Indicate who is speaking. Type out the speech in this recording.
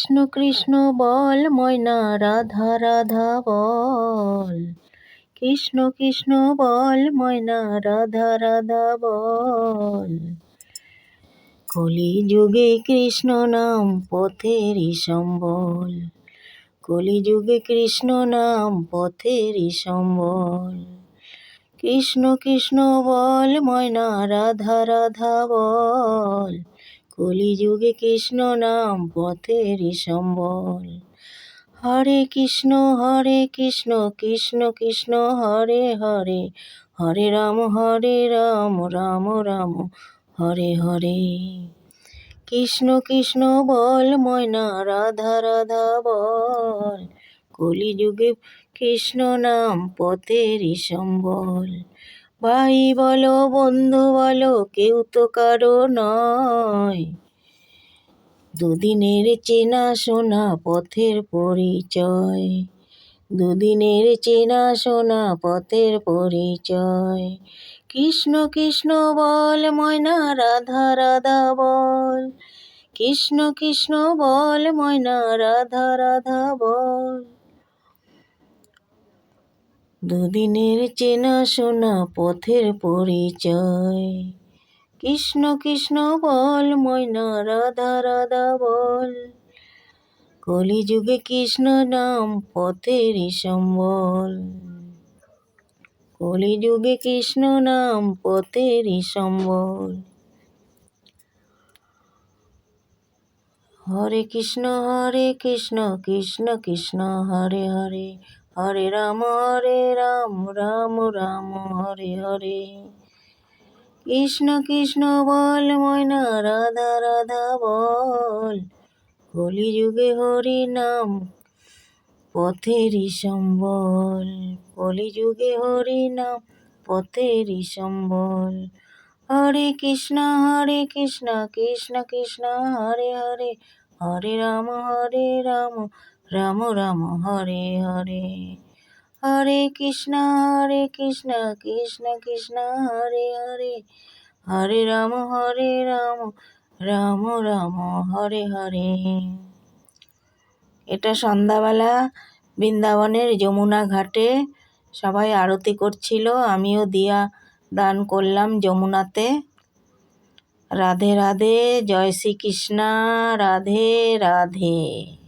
Speaker 1: কৃষ্ণ কৃষ্ণ বল ময়না রাধা রাধা বল। কৃষ্ণ কৃষ্ণ বল ময়না রাধা রাধা বল। কলিযুগে কৃষ্ণ নাম পথেরই সম্বল। কলিযুগে কৃষ্ণ নাম পথেরই সম্বল। কৃষ্ণ কৃষ্ণ বল ময়না রাধা রাধা বল। কলিযুগে কৃষ্ণ নাম পথেরই সম্বল। হরে কৃষ্ণ কৃষ্ণ কৃষ্ণ হরে হরে। হরে রাম রাম রাম হরে হরে। কৃষ্ণ কৃষ্ণ বল ময়না রাধা রাধা বল। কলিযুগে কৃষ্ণ নাম পথেরই সম্বল। ভাই বলো বন্ধু বলো কেউ তো কারো নয়। দুদিনের চেনা শোনা পথের পরিচয়। দুদিনের চেনা শোনা পথের পরিচয়। কৃষ্ণ কৃষ্ণ বল ময়না রাধা রাধা বল। কৃষ্ণ কৃষ্ণ বল ময়না রাধা রাধা বল। দুদিনের চেনা শোনা পথের পরিচয়। কৃষ্ণ কৃষ্ণ বল ময়না রাধা রাধা বল। কলিযুগে কৃষ্ণ নাম পথেরই সম্বল। কলিযুগে কৃষ্ণ নাম পথেরই সম্বল। হরে কৃষ্ণ কৃষ্ণ কৃষ্ণ হরে হরে। হরে রাম রাম রাম হরে হরে। কৃষ্ণ কৃষ্ণ বল ময়না রাধা রাধা বল। কলিযুগে হরি নাম পথেরই সম্বল। কলিযুগে হরি নাম পথেরই সম্বল। হরে কৃষ্ণ কৃষ্ণ কৃষ্ণ হরে হরে। হরে রাম রাম রাম হরে হরে। হরে কৃষ্ণ কৃষ্ণ কৃষ্ণ হরে হরে। হরে রাম রাম রাম হরে হরে। এটা সন্ধ্যাবেলা বৃন্দাবনের যমুনা ঘাটে সবাই আরতি করছিল, আমিও দিয়া দান করলাম যমুনাতে। রাধে রাধে, জয় শ্রীকৃষ্ণ, রাধে রাধে।